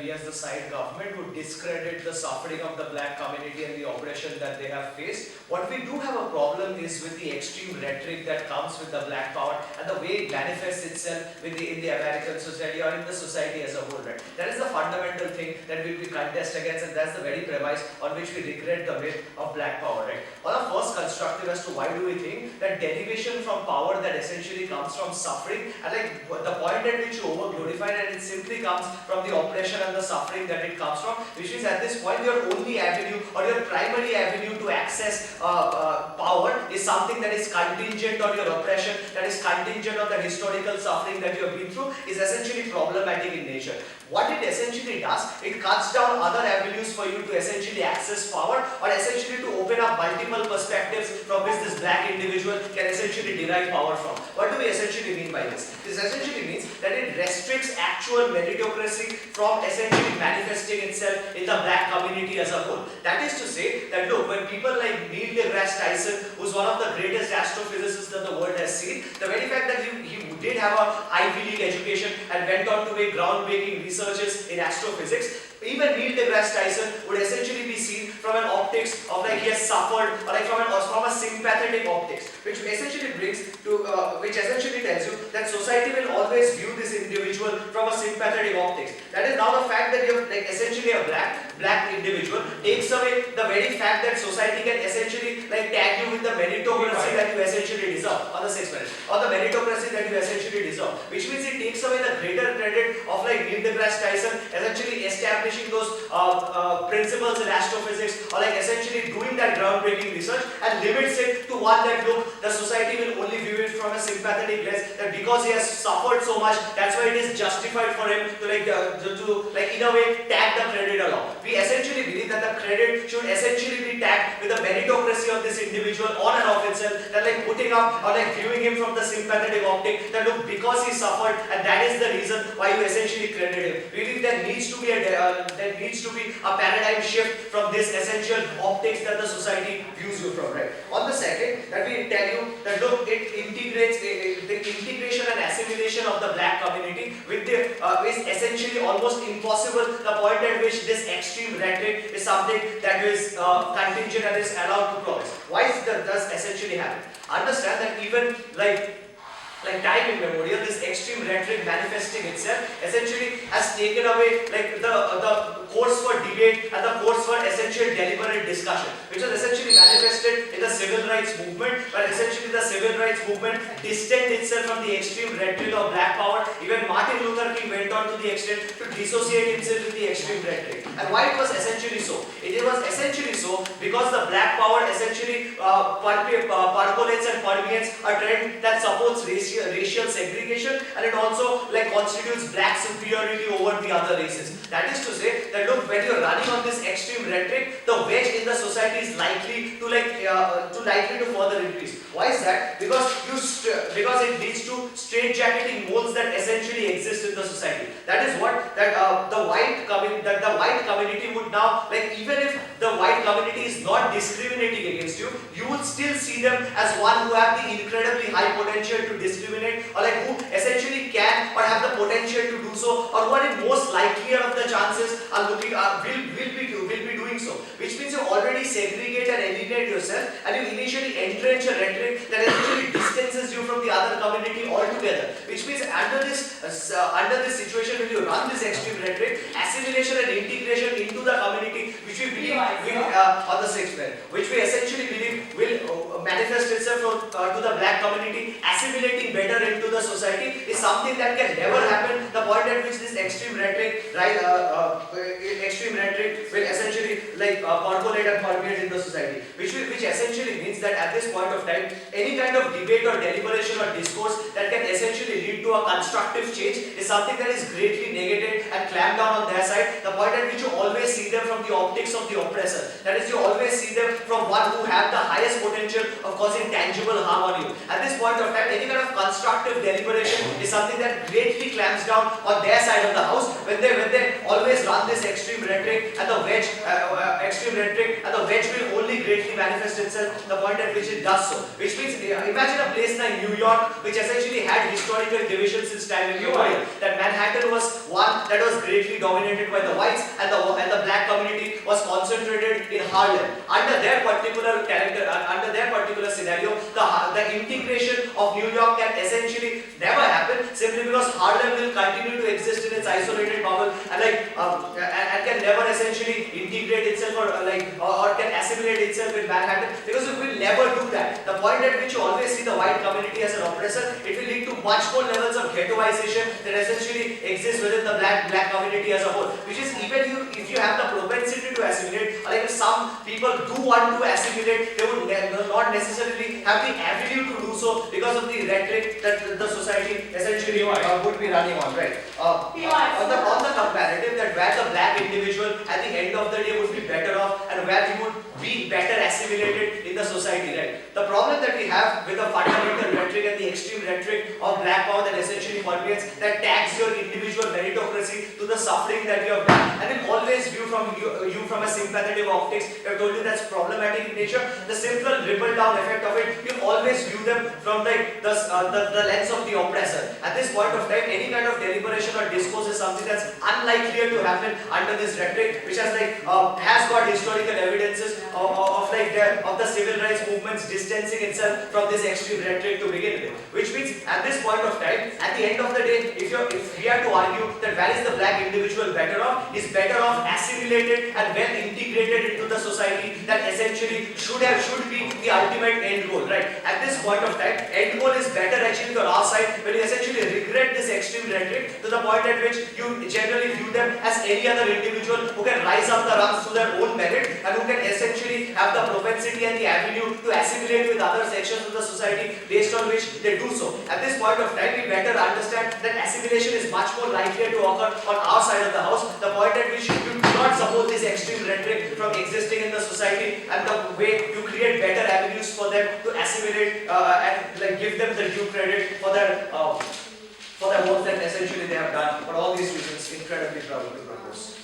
we as the side government would discredit the suffering of the black community and the oppression that they have faced. What we do have a problem is with the extreme rhetoric that comes with the black power and the way it manifests itself in the American society or in the society as a whole. Right? That is the fundamental thing that we contest against, and that's the very premise on which we regret the myth of black power. Right? On a first constructive as to why do we think that derivation from power that essentially comes from suffering, and like the point at which you over glorify it, and it simply comes from the oppression and the suffering that it comes from, which means at this point your only avenue or your primary avenue to access power is something that is contingent on your oppression, that is contingent on the historical suffering that you have been through, is essentially problematic in nature. What it essentially does, it cuts down other avenues for you to essentially access power, or essentially to open up multiple perspectives from which this black individual can essentially derive power from. What do we essentially mean by this? This essentially means that it restricts actual meritocracy from essentially manifesting itself in the black community as a whole. That is to say that look, when people like Neil deGrasse Tyson, who's one of the greatest astrophysicists that the world has seen, the very fact that he did have an Ivy League education and went on to make groundbreaking researches in astrophysics, even Neil deGrasse Tyson would essentially be seen from an optics of like he has suffered, or like from a sympathetic optics, which essentially which essentially tells you that society will always view this individual from a sympathetic optics. That is, now the fact that you have like essentially a black individual takes away the very fact that society can essentially like tag you with the meritocracy that you essentially deserve on the 6 minutes, or the meritocracy that you essentially deserve, which means it takes away the greater credit of like Neil deGrasse Tyson essentially establishing those principles in astrophysics, or like essentially doing that groundbreaking research, and limits it to one that look, the society will only view it from a sympathetic lens, that because he has suffered so much, that's why it is justified for him to like in a way tag the credit along. We essentially believe that the credit should essentially be tagged with the meritocracy of this individual on and off itself, that like putting up or like viewing him from the sympathetic optic, that look, because he suffered and that is the reason why you essentially credit him. We believe there needs to be a paradigm shift from this essential optics that the society views you from. Right? On the second, that we tell you that look, it integrates the integration and assimilation of the black community with the is essentially almost impossible. The point at which this extreme rhetoric is something that is contingent and is allowed to progress. Why does this essentially happen? Understand that even like time immemorial, this extreme rhetoric manifesting itself essentially has taken away like the course for debate and the course for essential deliberate discussion, which was essentially manifested in the civil rights movement, but essentially the civil rights movement distanced itself from the extreme rhetoric of black power. Even Martin Luther King went on to the extent to dissociate himself with the extreme rhetoric. And why it was essentially so? It was essentially so because the black power essentially percolates and permeates a trend that supports racial segregation, and it also like constitutes black superiority over the other races. That is to say that look, when you're running on this extreme rhetoric, the wedge in the society is likely to further increase. Why is that? Because it leads to straitjacketing molds that essentially exist in the society. That is what the white community would now, like, even if the white community is not discriminating against you, you would still see them as one who have the incredibly high potential to discriminate, or like who essentially can or have the potential to do so, or who are in most likelier of the chances will be doing so. Which means you already segregate and alienate yourself, and you initially entrench a rhetoric that essentially distances you from the other community altogether. Which means under this situation, when you run this extreme rhetoric, assimilation and integration into the community, which we believe on the 6th man, which we essentially believe will manifest itself to the black community, assimilating better into the society, is something that can never happen. The point at which this extreme rhetoric will essentially like percolate and permeate in the society, which essentially means that at this point of time, any kind of debate or deliberation or discourse that can essentially lead to a constructive change is something that is greatly negated and clamped down on their side. The point at which you always see them from the optics of the oppressor, that is, you always see them from one who have the highest potential of causing tangible harm on you. At this point of time, any kind of constructive deliberation is something that greatly clamps down on their side of the house when they always run this extreme rhetoric, and the wedge will only greatly manifest itself the point at which it does so. Which means, imagine a place like New York, which essentially had historical divisions since time immemorial. That Manhattan was one that was greatly dominated by the whites, and the black community was concentrated in Harlem. Under their particular character, under their particular scenario, the integration of New York can essentially never happen, simply because Harlem will continue to exist in its isolated bubble, and and can never essentially integrate itself or can assimilate itself in Manhattan, because it will never do that. The point at which you always see the white community as an oppressor, it will lead to much more levels of ghettoization that essentially exists within the black community as a whole. Which is, even if you have the propensity to assimilate, or like if some people do want to assimilate, they would not necessarily have the avenue to do so because of the rhetoric that the society essentially would be running on, right? On the comparative, that where the black individual at the end of the day would be better off, and where he would be better assimilated in the society, right? The problem that we have with the fundamental rhetoric and the extreme rhetoric of black power that essentially permeates, that tags your individual meritocracy to the suffering that you have done, and will always view you from a sympathetic optics. I have told you that's problematic in nature. The simple ripple down effect of it, you always view them from the lens of the oppressor. At this point of time, any kind of deliberation or discourse is something that's unlikely to happen under this rhetoric, which has got historical evidences of the civil rights movements distancing itself from this extreme rhetoric to begin with. Which means, at this point of time, at the end of the day, if we are to argue that where is the black individual better off, is better off assimilated and well integrated into the society, that essentially should be the ultimate end goal, right? At this point of time, end goal is better achieved on our side when you essentially regret this extreme rhetoric to the point at which you generally view them as any other individual who can rise up the ranks to their own merit, and who can essentially have the propensity and the avenue to assimilate with other sections of the society based on which they do so. At this point of time, we better understand that assimilation is much more likely to occur on our side of the house, the point at which you do not support this extreme rhetoric from existing in the society, and the way you create better avenues for them to assimilate and give them the due credit for their work that essentially they have done. For all these reasons, incredibly proud to propose.